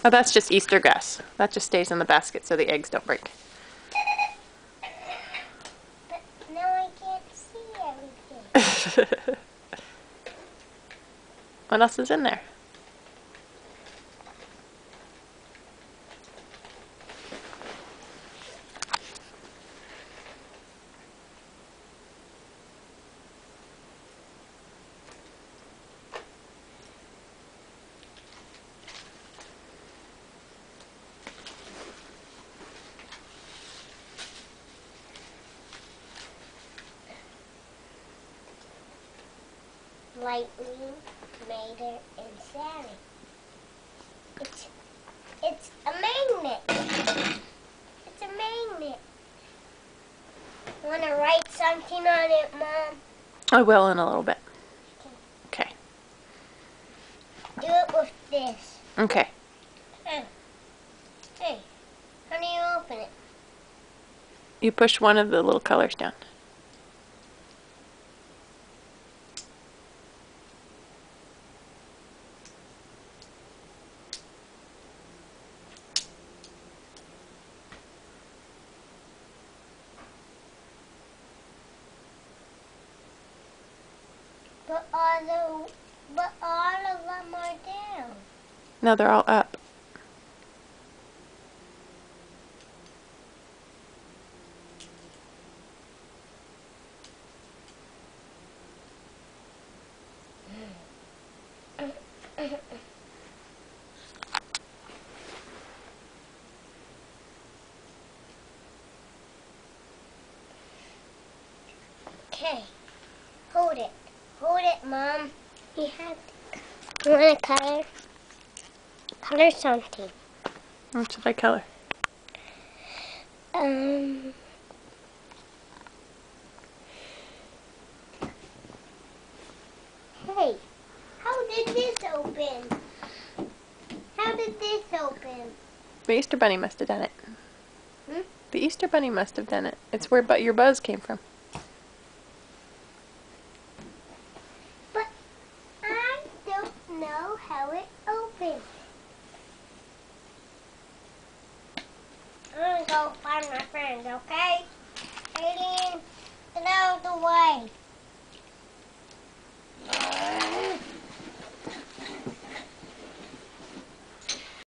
Oh, that's just Easter grass. That just stays in the basket so the eggs don't break. But now I can't see everything. What else is in there? Lightning, Mater, and Sally. It's a magnet. It's a magnet. Want to write something on it, Mom? I will in a little bit. Okay. Do it with this. Okay. Hey, how do you open it? You push one of the little colors down. But all of them are down. No, they're all up. Okay, hold it. Hold it, Mom. You want to color? Color something. What should I color? Hey, how did this open? How did this open? The Easter Bunny must have done it. Hmm? The Easter Bunny must have done it. It's where your buzz came from. But I don't know how it opens. I'm gonna go find my friends, okay? Aiden, get out of the way.